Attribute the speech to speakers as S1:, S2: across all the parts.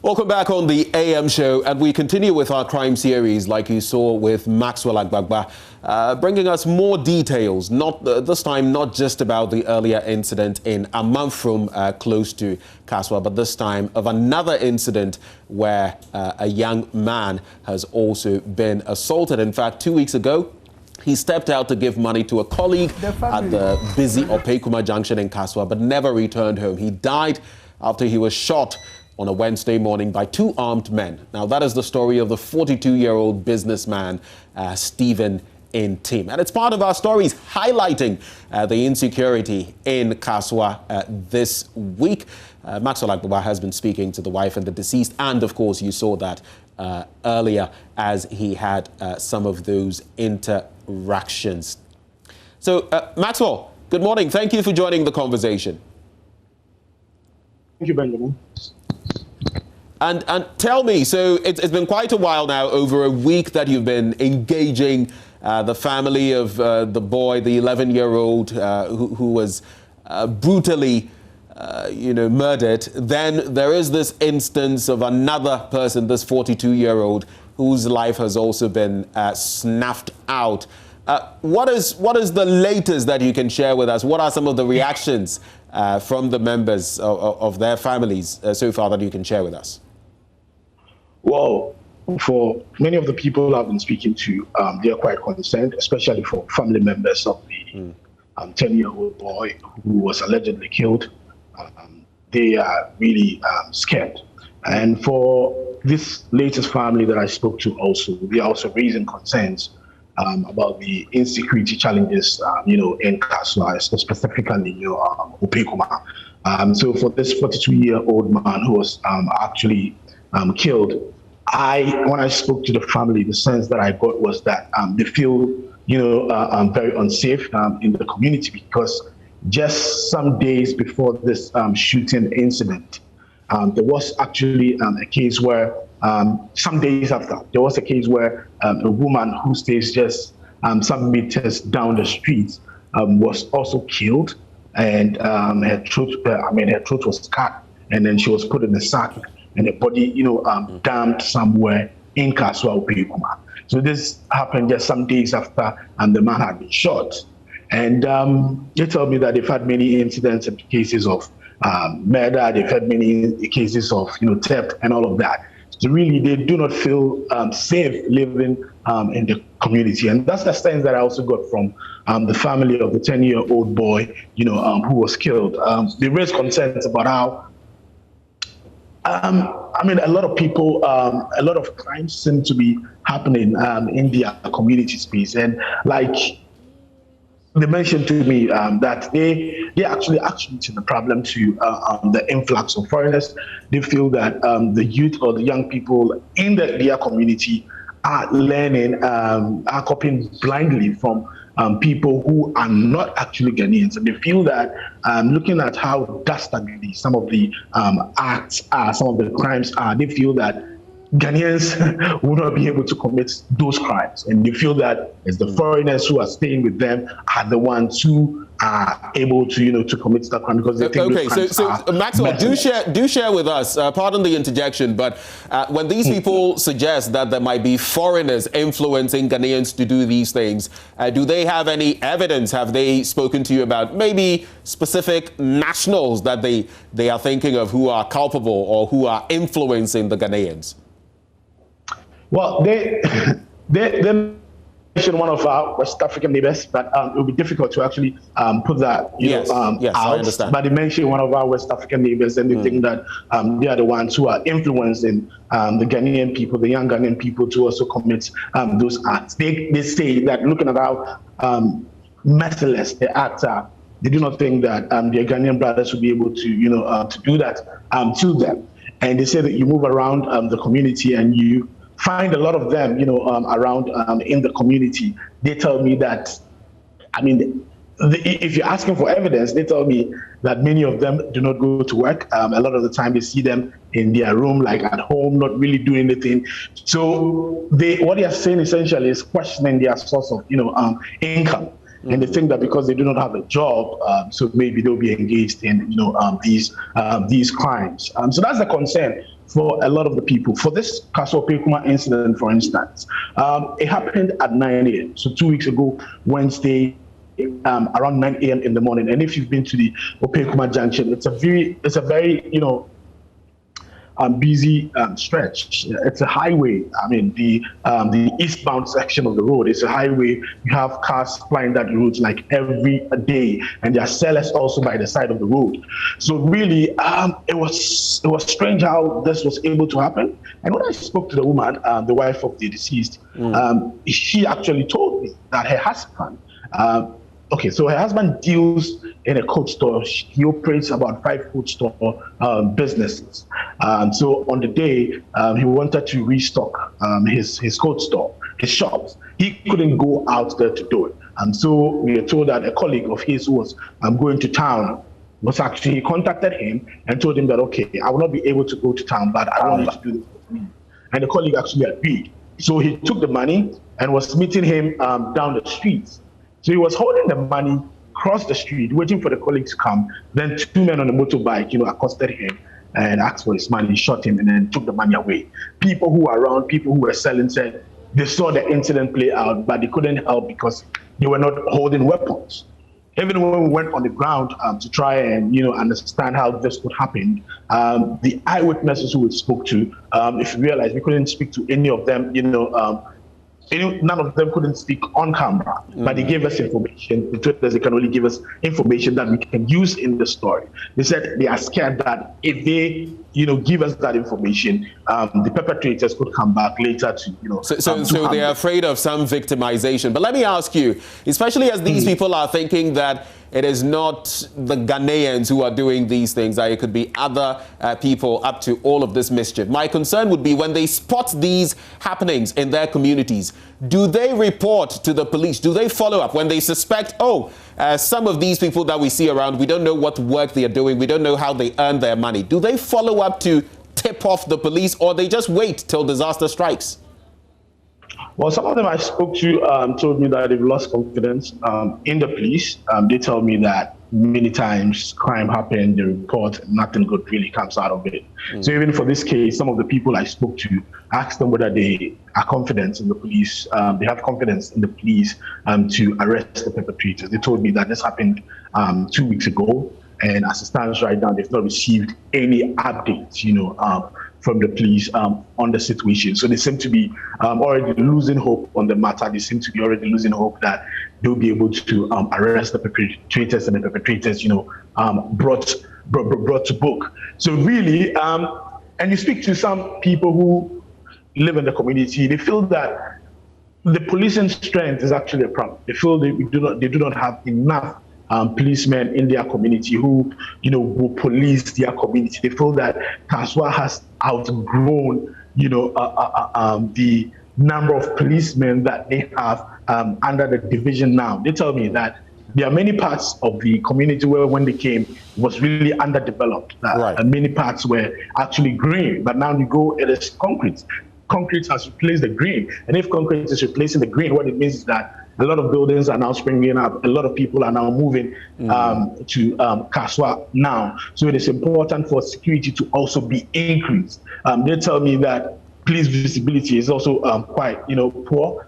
S1: Welcome back on the AM show, and we continue with our crime series like you saw with Maxwell Agbagba, bringing us more details, this time not just about the earlier incident in Amanfrom close to Kasoa, but this time of another incident where a young man has also been assaulted. In fact, 2 weeks ago, he stepped out to give money to a colleague at the busy Opekuma Junction in Kasoa, but never returned home. He died after he was shot on a Wednesday morning by two armed men. Now, that is the story of the 42-year-old businessman, Stephen Ntim. And it's part of our stories highlighting the insecurity in Kasoa this week. Maxwell Agbagba has been speaking to the wife and the deceased, and of course, you saw that earlier as he had some of those interactions. So, Maxwell, good morning. Thank you for joining the conversation.
S2: Thank you, Benjamin.
S1: And tell me, so it's been quite a while now, over a week that you've been engaging the family of the boy, the 11-year-old who was brutally, murdered. Then there is this instance of another person, this 42-year-old, whose life has also been snuffed out. What is the latest that you can share with us? What are some of the reactions from the members of their families so far that you can share with us?
S2: Well, for many of the people I've been speaking to, they are quite concerned, especially for family members of the 10-year-old boy who was allegedly killed. They are really scared. And for this latest family that I spoke to also, they are also raising concerns about the insecurity challenges, in Kasoa, specifically, Opekuma. So for this 42-year-old man who was actually killed, when I spoke to the family, the sense that I got was that they feel, very unsafe in the community, because just some days before this shooting incident, there was actually a case where some days after, there was a case where a woman who stays just some meters down the street was also killed, and her throat was cut, and then she was put in a sack, and her body, dumped somewhere in Kasoa, Opekuma. So this happened just some days after the man had been shot. And they told me that they've had many incidents and cases of murder, they've had many cases of theft and all of that. So really, they do not feel safe living in the community. And that's the sense that I also got from the family of the 10-year-old boy, who was killed. They raised concerns about how, a lot of people, a lot of crimes seem to be happening in their community space. And like they mentioned to me that they actually attributing the problem to the influx of foreigners. They feel that the youth or the young people in their community are learning, are copying blindly from people who are not actually Ghanaians. And they feel that looking at how dastardly some of the acts are, some of the crimes are, they feel that Ghanaians will not be able to commit those crimes. And they feel that it's the foreigners who are staying with them are the ones who are able to, to commit that crime, because they think
S1: okay, so Maxwell, do share with us, pardon the interjection, but when these people suggest that there might be foreigners influencing Ghanaians to do these things, do they have any evidence? Have they spoken to you about maybe specific nationals that they are thinking of who are culpable or who are influencing the Ghanaians?
S2: Well, they mentioned one of our West African neighbors, but it would be difficult to actually put that
S1: yes,
S2: out.
S1: I understand.
S2: But they mentioned one of our West African neighbors, and they think that they are the ones who are influencing the Ghanaian people, the young Ghanaian people, to also commit those acts. They say that looking at how merciless the acts are, they do not think that their Ghanaian brothers will be able to to do that to them. And they say that you move around the community and you find a lot of them, around in the community. They tell me that, if you're asking for evidence, they tell me that many of them do not go to work. A lot of the time they see them in their room, like at home, not really doing anything. So what they are saying essentially is questioning their source of, income. And they think that because they do not have a job, so maybe they'll be engaged in, these crimes. So that's the concern for a lot of the people. For this Kasoa incident, for instance, it happened at 9 a.m. So 2 weeks ago, Wednesday, around 9 a.m. in the morning. And if you've been to the Opekuma Junction, it's a very, busy stretch. It's a highway. I mean, the eastbound section of the road is a highway. You have cars flying that route like every day, and there are sellers also by the side of the road. So really, it was strange how this was able to happen. And when I spoke to the woman, the wife of the deceased, she actually told me that her husband. So her husband deals in a coat store. He operates about 5 coat store businesses. So on the day he wanted to restock his coat store, his shops, he couldn't go out there to do it. And so we were told that a colleague of his who was going to town he contacted him and told him that, okay, I will not be able to go to town, but I want you to do this for me. And the colleague actually agreed. So he took the money and was meeting him down the street. So he was holding the money, crossed the street, waiting for the colleague to come. Then 2 men on a motorbike, accosted him and asked for his money, shot him, and then took the money away. People who were around, people who were selling said they saw the incident play out, but they couldn't help because they were not holding weapons. Even when we went on the ground to try and understand how this could happen, the eyewitnesses who we spoke to, if you realize, we couldn't speak to any of them, none of them couldn't speak on camera, but they gave us information. They told us they can only give us information that we can use in the story. They said they are scared that if they, give us that information, the perpetrators could come back later to,
S1: So they are afraid of some victimization. But let me ask you, especially as these people are thinking that it is not the Ghanaians who are doing these things, that it could be other people up to all of this mischief. My concern would be when they spot these happenings in their communities, do they report to the police? Do they follow up when they suspect, some of these people that we see around, we don't know what work they are doing, we don't know how they earn their money. Do they follow up to tip off the police, or they just wait till disaster strikes?
S2: Well, some of them I spoke to told me that they've lost confidence in the police. They tell me that many times crime happened, they report, nothing good really comes out of it. So even for this case, some of the people I spoke to asked them whether they are confident in the police. They have confidence in the police to arrest the perpetrators. They told me that this happened 2 weeks ago, and as it stands right now, they've not received any updates, from the police on the situation. So they seem to be already losing hope on the matter. They seem to be already losing hope that they'll be able to arrest the perpetrators, and the perpetrators, brought to book. So really, and you speak to some people who live in the community, they feel that the policing strength is actually a problem. They feel they do not have enough policemen in their community who, will police their community. They feel that Kasoa has outgrown, the number of policemen that they have under the division now. They tell me that there are many parts of the community where when they came, it was really underdeveloped. And many parts were actually green, but now you go, it is concrete. Concrete has replaced the green. And if concrete is replacing the green, what it means is that a lot of buildings are now springing up. A lot of people are now moving to Kasoa now. So it is important for security to also be increased. They tell me that police visibility is also quite, poor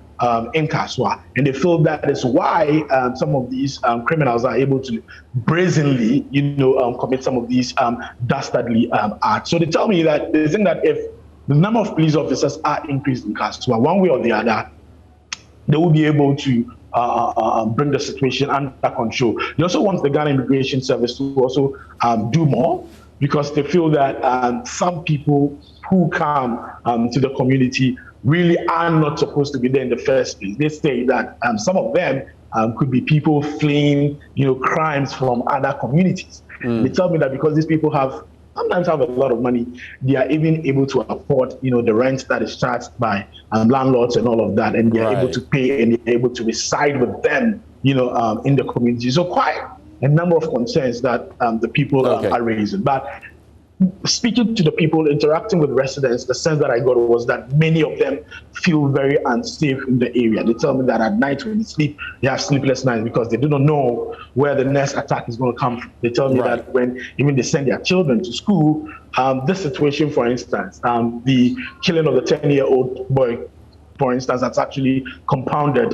S2: in Kasoa. And they feel that is why some of these criminals are able to brazenly, commit some of these dastardly acts. So they tell me that they think that if the number of police officers are increased in Kasoa, one way or the other, they will be able to bring the situation under control. They also want the Ghana Immigration Service to also do more, because they feel that some people who come to the community really are not supposed to be there in the first place. They say that some of them could be people fleeing, crimes from other communities. They tell me that because these people sometimes have a lot of money, they are even able to afford, the rent that is charged by landlords and all of that, and they are able to pay, and they're able to reside with them, in the community. So quite a number of concerns that the people are raising. But speaking to the people, interacting with residents, the sense that I got was that many of them feel very unsafe in the area. They tell me that at night when they sleep, they have sleepless nights because they do not know where the next attack is going to come from. They tell me that when even they send their children to school, this situation, for instance, the killing of the 10-year-old boy, for instance, that's actually compounded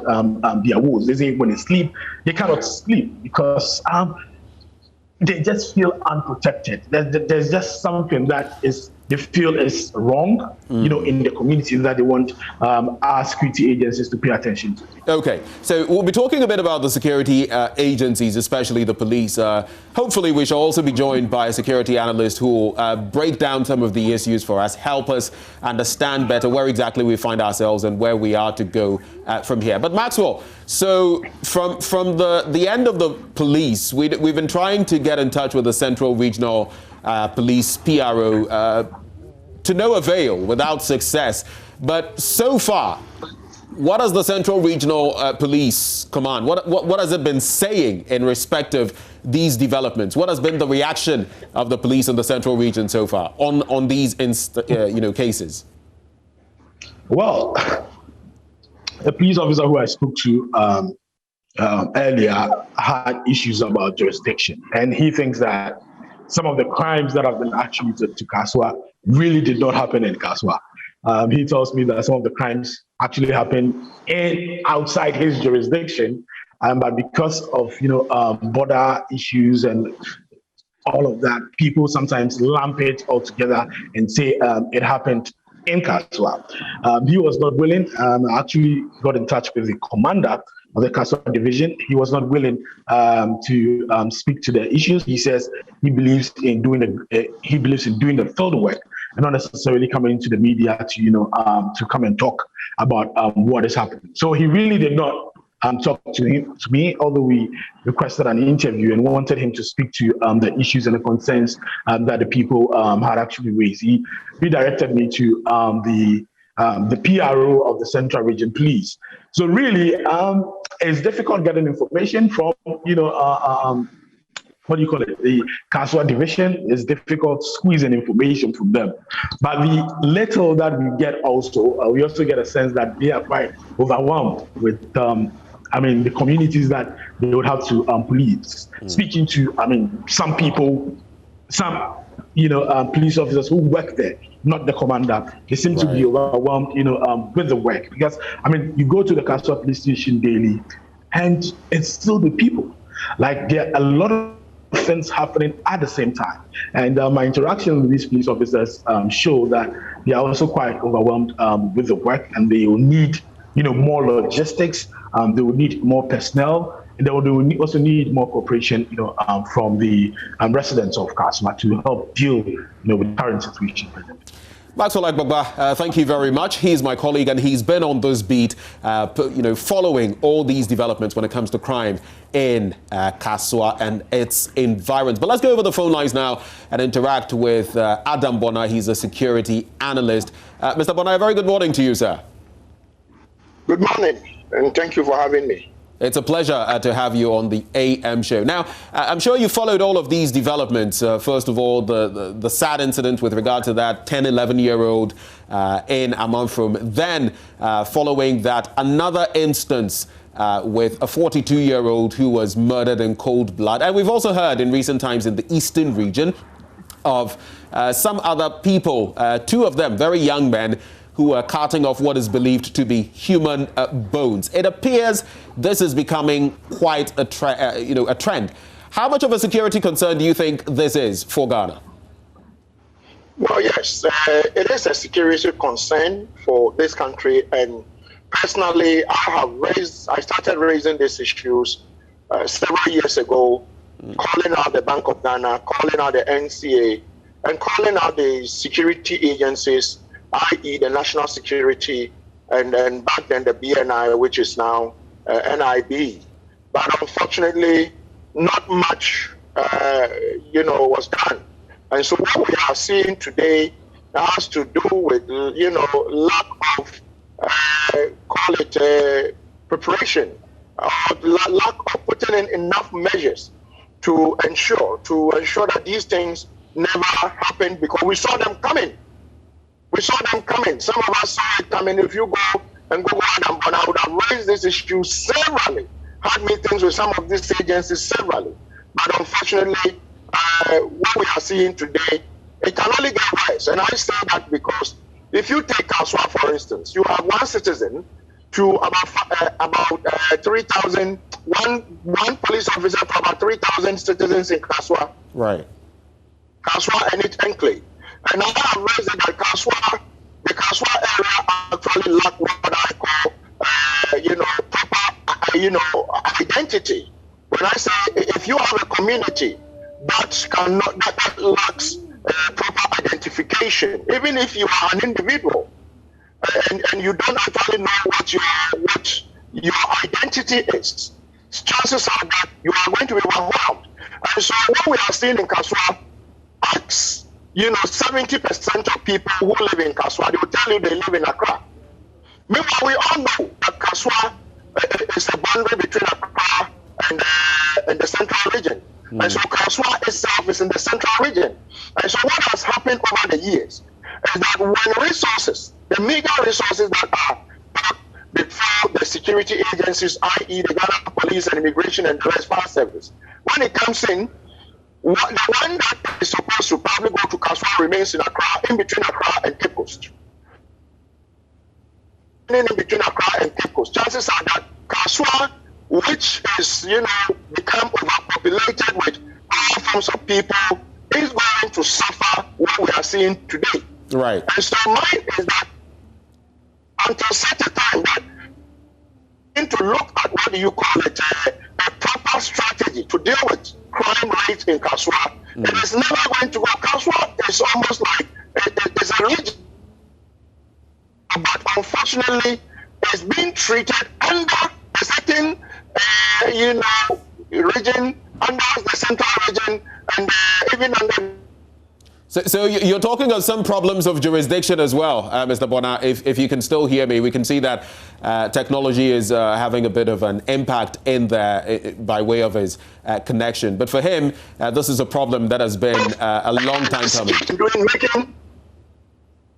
S2: their woes. They say when they sleep, they cannot sleep because they just feel unprotected. There's just something that they feel is wrong, in the community that they want our security agencies to pay attention to.
S1: Okay, so we'll be talking a bit about the security agencies, especially the police. Hopefully, we shall also be joined by a security analyst who will break down some of the issues for us, help us understand better where exactly we find ourselves and where we are to go from here. But Maxwell, so from the end of the police, we've been trying to get in touch with the Central Regional Police, PRO, to no avail, without success. But so far, what does the Central Regional Police Command, what has it been saying in respect of these developments? What has been the reaction of the police in the Central Region so far on these cases?
S2: Well, the police officer who I spoke to earlier had issues about jurisdiction, and he thinks that some of the crimes that have been attributed to Kasoa really did not happen in Kasoa. He tells me that some of the crimes actually happened outside his jurisdiction, but because of border issues and all of that, people sometimes lump it all together and say it happened in Kasoa. He was not willing. I actually got in touch with the commander of the Kasoa division. He was not willing to speak to the issues. He says he believes in doing the field work and not necessarily coming into the media to come and talk about what is happening. So he really did not talk to me, although we requested an interview and wanted him to speak to the issues and the concerns that the people had actually raised. He redirected me to the PRO of the Central Region Police. So really, it's difficult getting information from the Kasoa division. Is difficult squeezing information from them. But the little that we get also, we also get a sense that they are quite overwhelmed with the communities that they would have to police. Speaking to, some people, police officers who work there, not the commander, they seem to be overwhelmed, with the work. Because, you go to the Kasoa police station daily, and it's still the people. Like, there are a lot of things happening at the same time. And my interaction with these police officers show that they are also quite overwhelmed with the work, and they will need, more logistics. They will need more personnel, and they will also need more cooperation, from the residents of Kasoa to help deal, with the current situation.
S1: Maxwell Agbagba, thank you very much. He's my colleague, and he's been on this beat, following all these developments when it comes to crime in Kasoa and its environs. But let's go over the phone lines now and interact with Adam Bonner. He's a security analyst. Mr. Bonner, a very good morning to you, sir.
S3: Good morning, and thank you for having me.
S1: It's a pleasure to have you on the AM show. Now, I'm sure you followed all of these developments. First of all, the sad incident with regard to that 10, 11-year-old in Amanfrom. Then, following that, another instance with a 42-year-old who was murdered in cold blood. And we've also heard in recent times in the eastern region of some other people, two of them, very young men, who are carting off what is believed to be human bones. It appears this is becoming quite a trend. How much of a security concern do you think this is for Ghana?
S3: Well, yes, it is a security concern for this country. And personally, I started raising these issues several years ago, calling out the Bank of Ghana, calling out the NCA, and calling out the security agencies, i.e. the National Security, and then back then the BNI, which is now NIB. But unfortunately, not much, was done. And so what we are seeing today has to do with, lack of, preparation, lack of putting in enough measures to ensure that these things never happened because we saw them coming. We saw them coming. Some of us saw it coming. If you go and Google Adam, but I would have raised this issue severally, had meetings with some of these agencies severally. But unfortunately, what we are seeing today, it can only get worse. And I say that because if you take Kasoa, for instance, you have one citizen to about 3,000, one police officer to about 3,000 citizens in Kasoa.
S1: Right.
S3: Kasoa and its enclave. And I have raised that the Kasoa area actually lack what I call, proper, identity. When I say if you have a community that lacks proper identification, even if you are an individual, and you don't actually know what your identity is, chances are that you are going to be overwhelmed. And so what we are seeing in Kasoa, 70% of people who live in Kasoa, they will tell you they live in Accra. Meanwhile, we all know that Kasoa is a boundary between Accra and the central region. And so Kasoa itself is in the central region. And so what has happened over the years is that when resources, the meager resources that are before the security agencies, i.e. the Ghana Police and Immigration and the Rest Fire Service, when it comes in, the one that is supposed to probably go to Kasoa remains in Accra, in between Accra and Cape Coast. In between Accra and Cape Coast, chances are that Kasoa, which is, become overpopulated with all forms of people, is going to suffer what we are seeing today.
S1: Right.
S3: And so mine is that until such a time that we need to look at what do you call it, a proper strategy to deal with crime rates in Kasoa. It is never going to go. Kasoa is almost like it is a region, but unfortunately, it's being treated under a certain, region, under the central region, and even under.
S1: So you're talking of some problems of jurisdiction as well, Mr. Bona. If you can still hear me, we can see that technology is having a bit of an impact in there by way of his connection. But for him, this is a problem that has been a long time coming.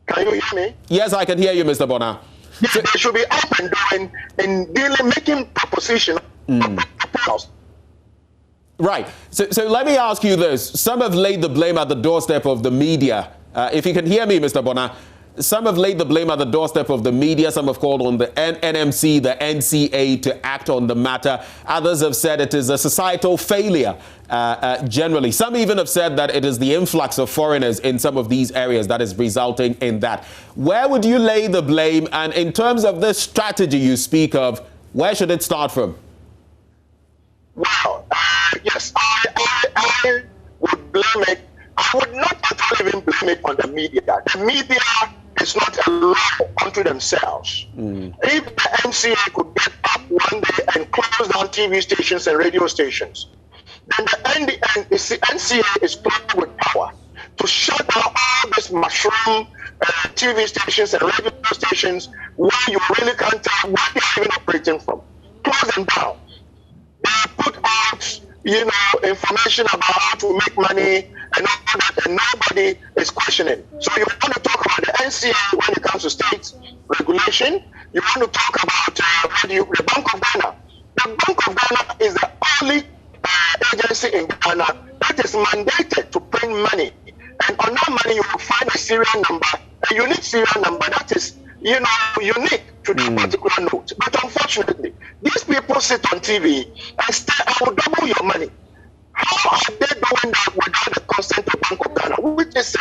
S3: Can you hear me?
S1: Yes, I can hear you, Mr. Bona.
S3: Yes, they should be up and doing in dealing, making proposition.
S1: Right. So let me ask you this. Some have laid the blame at the doorstep of the media. If you can hear me, Mr. Bona, some have laid the blame at the doorstep of the media. Some have called on the NMC, the NCA to act on the matter. Others have said it is a societal failure generally. Some even have said that it is the influx of foreigners in some of these areas that is resulting in that. Where would you lay the blame? And in terms of this strategy you speak of, where should it start from?
S3: Well, yes, I would blame it. I would not actually even blame it on the media. The media is not a law unto themselves. If the NCA could get up one day and close down TV stations and radio stations, then the NCA is playing with power to shut down all these mushroom TV stations and radio stations where you really can't tell where they're even operating from. Close them down. They put out, information about how to make money and all that, and nobody is questioning. So you want to talk about the NCA when it comes to state regulation. You want to talk about the Bank of Ghana. The Bank of Ghana is the only agency in Ghana that is mandated to print money. And on that money, you will find a serial number, a unique serial number that is, unique to that particular note. But unfortunately, these people sit on TV and say, I will double your money. How are they doing that without the consent of Bank of Ghana, which is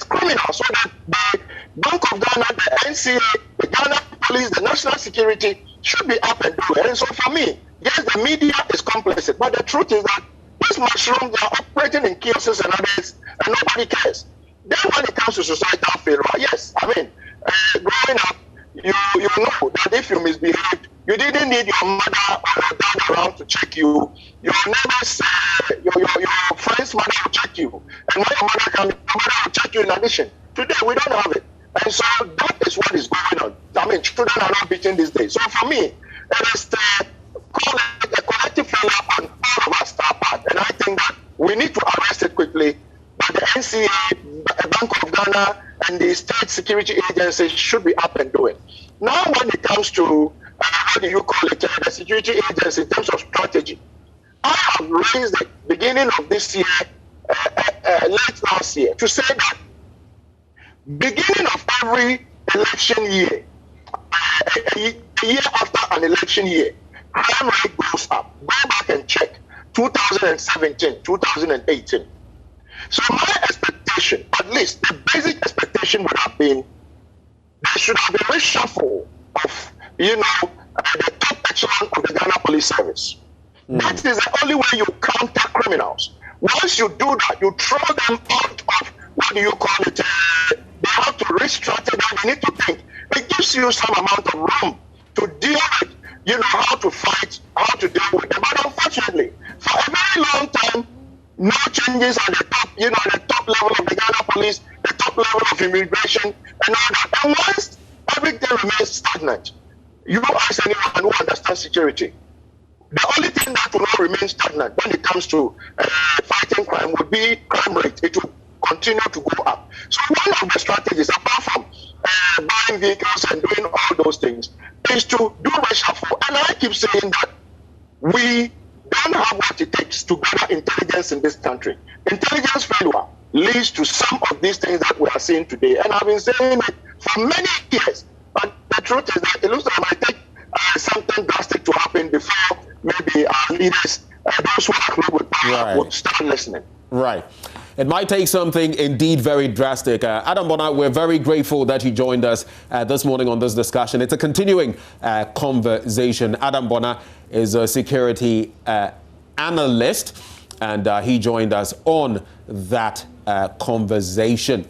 S3: criminal? So that the Bank of Ghana, the NCA, the Ghana Police, the National Security should be up and doing. And so for me, yes, the media is complicit, but the truth is that these mushrooms are operating in kiosks and others, and nobody cares. Then when it comes to societal failure, yes, growing up, you know that if you misbehaved, you didn't need your mother or your dad around to check you. Your neighbors, your friend's mother will check you. And when your mother comes, your mother will check you in addition. Today, we don't have it. And so that is what is going on. Children are not beaten these days. So for me, it is call it a collective failure on all of us, our part. And I think that we need to arrest it quickly. But the NCA NCA, Bank of Ghana, and the state security agencies should be up and doing. Now, when it comes to, how do you call it, the security agency in terms of strategy, I have raised the beginning of this year, late last year, to say that beginning of every election year, a year after an election year, crime rate goes up. Go back and check 2017, 2018. So my expectation, at least the basic expectation would have been, there should have been a reshuffle of, the top echelon of the Ghana Police Service. That is the only way you counter criminals. Once you do that, you throw them out of, what do you call it, they have to re-strategize, they need to think. It gives you some amount of room to deal with, how to fight, how to deal with them. But unfortunately, for a very long time, no changes at the top, the top level of the Ghana Police, the top level of immigration, and all that. And once everything remains stagnant, you ask anyone who understands security, the only thing that will not remain stagnant when it comes to fighting crime would be crime rate. It will continue to go up. So one of the strategies, apart from buying vehicles and doing all those things, is to do reshuffle. And I keep saying that we don't have what it takes to gather intelligence in this country. Intelligence failure leads to some of these things that we are seeing today. And I've been saying it for many years. But the truth is that it looks like it might take something drastic to happen before maybe our leaders, those who are close with power, would start listening.
S1: Right. It might take something indeed very drastic. Adam Bona, we're very grateful that you joined us this morning on this discussion. It's a continuing conversation. Adam Bona is a security analyst, and he joined us on that conversation.